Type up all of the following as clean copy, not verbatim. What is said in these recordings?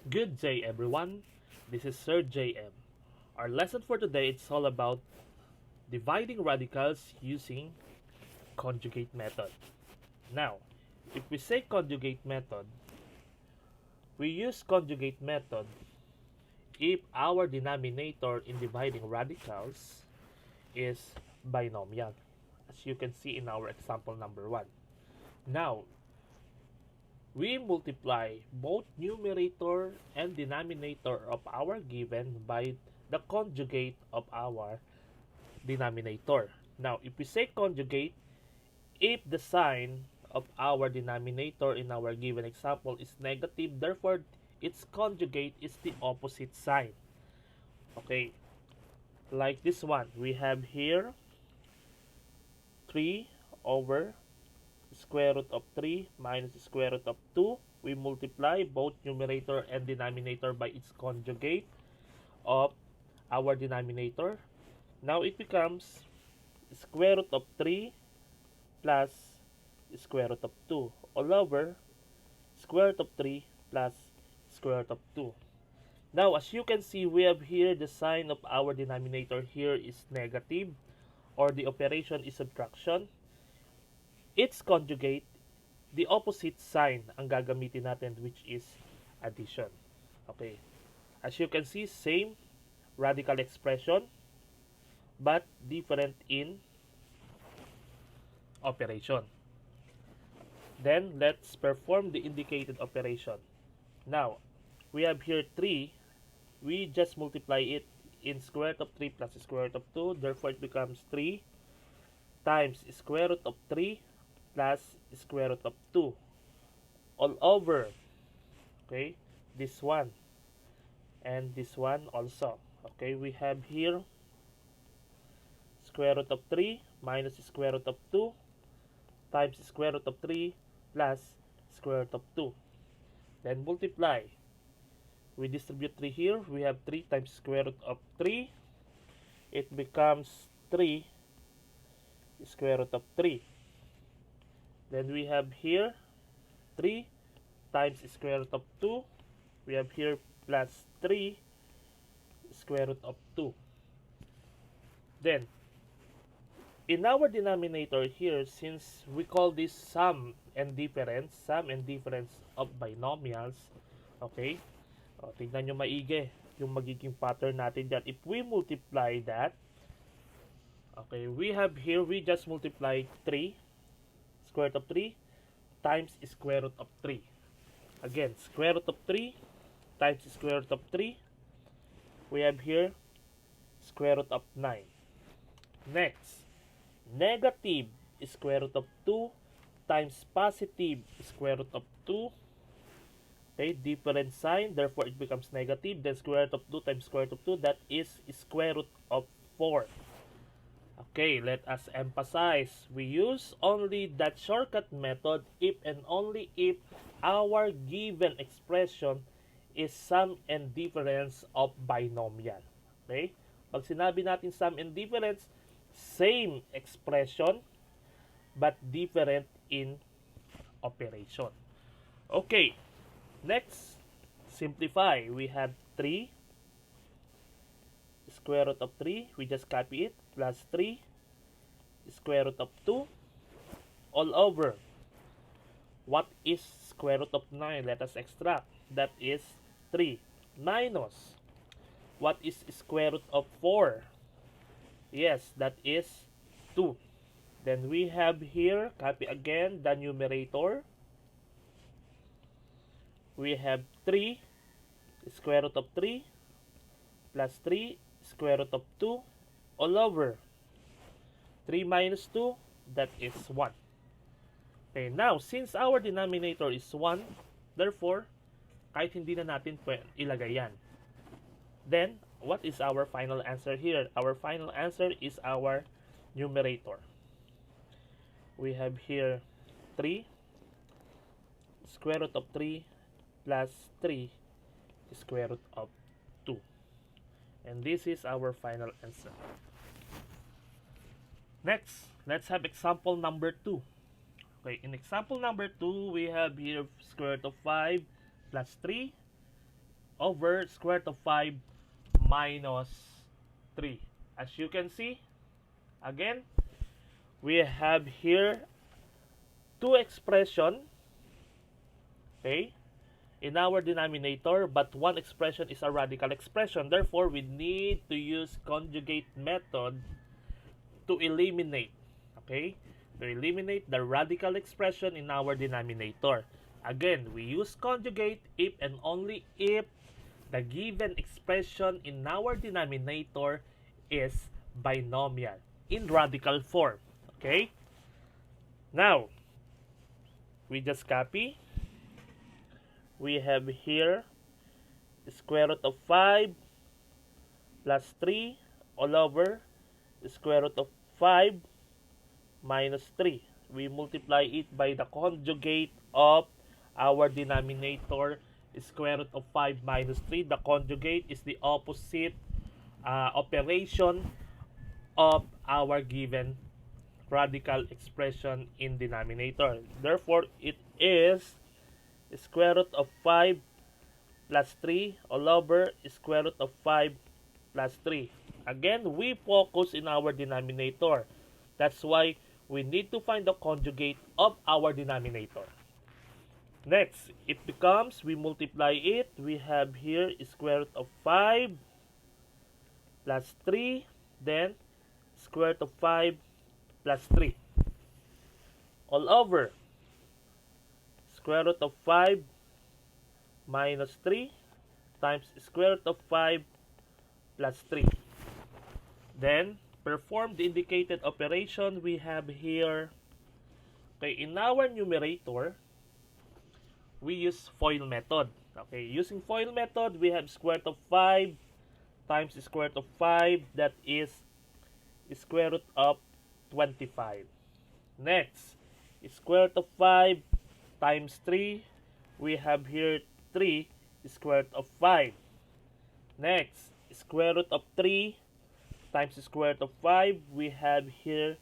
Good day, everyone. This is Sir JM. Our lesson for today it's all about dividing radicals using conjugate method. Now, if we say conjugate method, we use conjugate method if our denominator in dividing radicals is binomial, as you can see in our example number 1. Now, we multiply both numerator and denominator of our given by the conjugate of our denominator. Now, if we say conjugate, if the sign of our denominator in our given example is negative, therefore its conjugate is the opposite sign. Okay, like this one, we have here 3 over square root of 3 minus the square root of 2. We multiply both numerator and denominator by its conjugate of our denominator. Now it becomes square root of 3 plus square root of 2 all over square root of 3 plus square root of 2. Now, as you can see, we have here the sign of our denominator here is negative, or the operation is subtraction. Its conjugate, the opposite sign ang gagamitin natin, which is addition. Okay. As you can see, same radical expression, but different in operation. Then, let's perform the indicated operation. Now, we have here 3. We just multiply it in square root of 3 plus square root of 2. Therefore, it becomes 3 times square root of 3 plus square root of 2 all over, okay, this one and this one also. Okay, we have here square root of 3 minus square root of 2 times square root of 3 plus square root of 2. Then multiply. We distribute 3 here. We have 3 times square root of 3. It becomes 3 square root of 3. Then we have here 3 times square root of 2. We have here plus 3 square root of 2. Then, in our denominator here, since we call this sum and difference of binomials, okay, tingnan nyo maigi yung magiging pattern natin dyan. If we multiply that, okay, we have here, we just multiply 3 square root of 3 times square root of 3. Again, square root of 3 times square root of 3. We have here square root of 9. Next, negative square root of 2 times positive square root of 2. Okay, different sign, therefore it becomes negative. Then square root of 2 times square root of 2, that is square root of 4. Okay, let us emphasize. We use only that shortcut method if and only if our given expression is sum and difference of binomial. Okay? Pag sinabi natin sum and difference, same expression but different in operation. Okay, next, simplify. We have 3 square root of 3, we just copy it, plus 3 square root of 2 all over. What is square root of 9? Let us extract. That is 3 minus. What is square root of 4? Yes, that is 2. Then we have here, copy again the numerator. We have 3 square root of 3 plus 3 square root of 2 all over 3 minus 2, that is 1. Okay, now since our denominator is 1, therefore kahit hindi na natin ilagay yan. Then what is our final answer here? Our final answer is our numerator. We have here 3 square root of 3 plus 3 square root of 2. And this is our final answer. Next, let's have example number 2. Okay, in example number 2, we have here square root of 5 plus 3 over square root of 5 minus 3. As you can see, again, we have here two expression, okay, in our denominator, but one expression is a radical expression. Therefore, we need to use conjugate method to eliminate, okay, to eliminate the radical expression in our denominator. Again, we use conjugate if and only if the given expression in our denominator is binomial in radical form. Okay? Now, we just copy. We have here square root of 5 plus 3 all over square root of 5 minus 3. We multiply it by the conjugate of our denominator, square root of 5 minus 3. The conjugate is the opposite operation of our given radical expression in denominator. Therefore, it is square root of 5 plus 3 all over square root of 5 plus 3. Again, we focus in our denominator. That's why we need to find the conjugate of our denominator. Next, it becomes, we multiply it. We have here square root of 5 plus 3, then square root of 5 plus 3. All over square root of 5 minus 3 times square root of 5 plus 3. Then, perform the indicated operation. We have here, okay, in our numerator, we use FOIL method. Okay, using FOIL method, we have square root of 5 times square root of 5, that is square root of 25. Next, square root of 5 times 3, we have here 3 square root of 5. Next, square root of 3 times square root of 5, we have here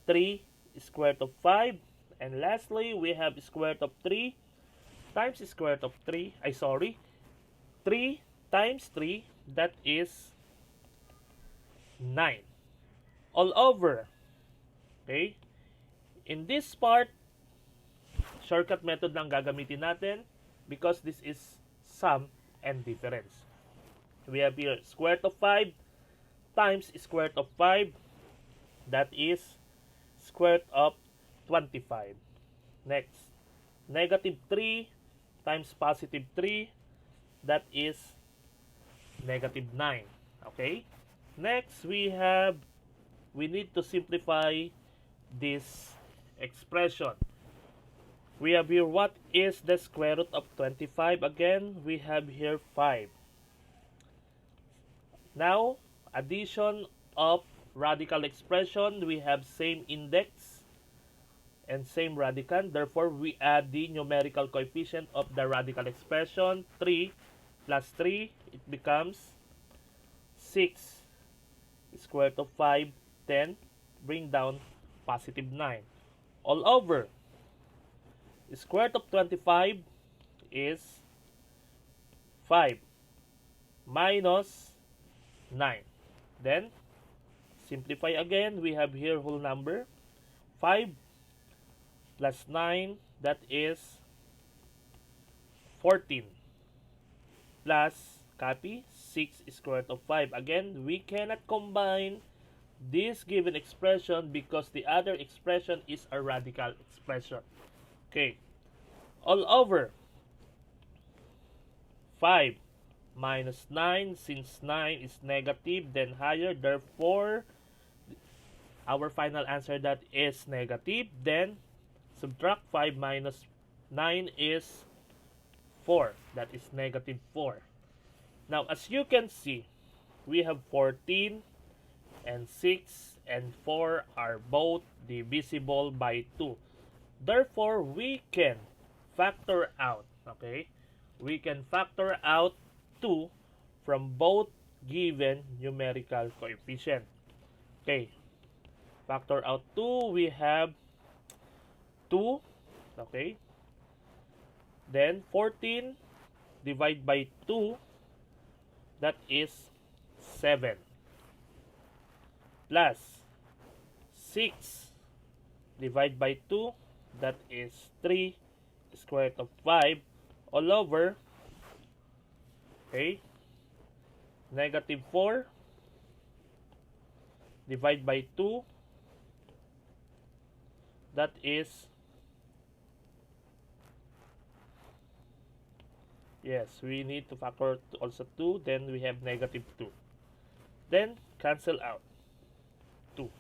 3 square root of 5. And lastly, we have square root of 3 times square root of 3, 3 times 3, that is 9. All over, okay? In this part, shortcut method lang gagamitin natin because this is sum and difference. We have here square root of 5 times square root of 5, that is square root of 25. Next, negative 3 times positive 3, that is negative 9. Okay? Next, we need to simplify this expression. We have here, what is the square root of 25? Again, we have here 5. Now, addition of radical expression, we have same index and same radicand. Therefore, we add the numerical coefficient of the radical expression. 3 plus 3, it becomes 6. Square root of 5, 10. Bring down positive 9. All over, square root of 25 is 5 minus 9. Then, simplify again. We have here whole number. 5 plus 9, that is 14. Plus, copy, 6 square root of 5. Again, we cannot combine this given expression because the other expression is a radical expression. Okay. All over 5 minus 9, since 9 is negative, then higher, therefore our final answer that is negative. Then subtract 5 minus 9 is 4, that is negative 4. Now, as you can see, we have 14 and 6 and 4 are both divisible by 2. Therefore, we can factor out, okay? We can factor out 2 from both given numerical coefficient. Okay. Factor out 2, we have 2, okay? Then 14 divided by 2, that is 7, plus 6 divided by 2, that is 3, square root of 5, all over, okay, negative 4 divided by 2, that is, yes, we need to factor also 2, then we have negative 2. Then, cancel out. 2.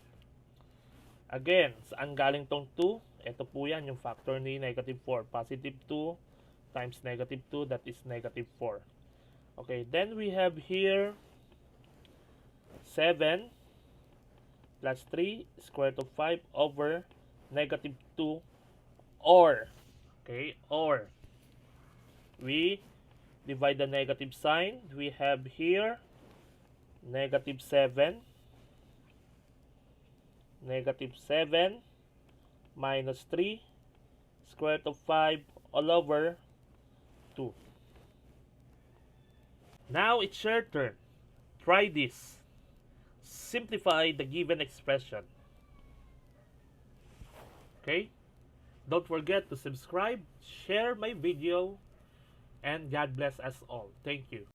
Again, saan galing tong 2? Ito po yan, yung factor ni negative 4. Positive 2 times negative 2, that is negative 4. Okay, then we have here 7 plus 3 square root of 5 over negative 2, or, okay, or, we divide the negative sign. We have here negative 7 minus 3 square root of 5 all over 2. Now it's your turn. Try this. Simplify the given expression. Okay? Don't forget to subscribe, share my video, and God bless us all. Thank you.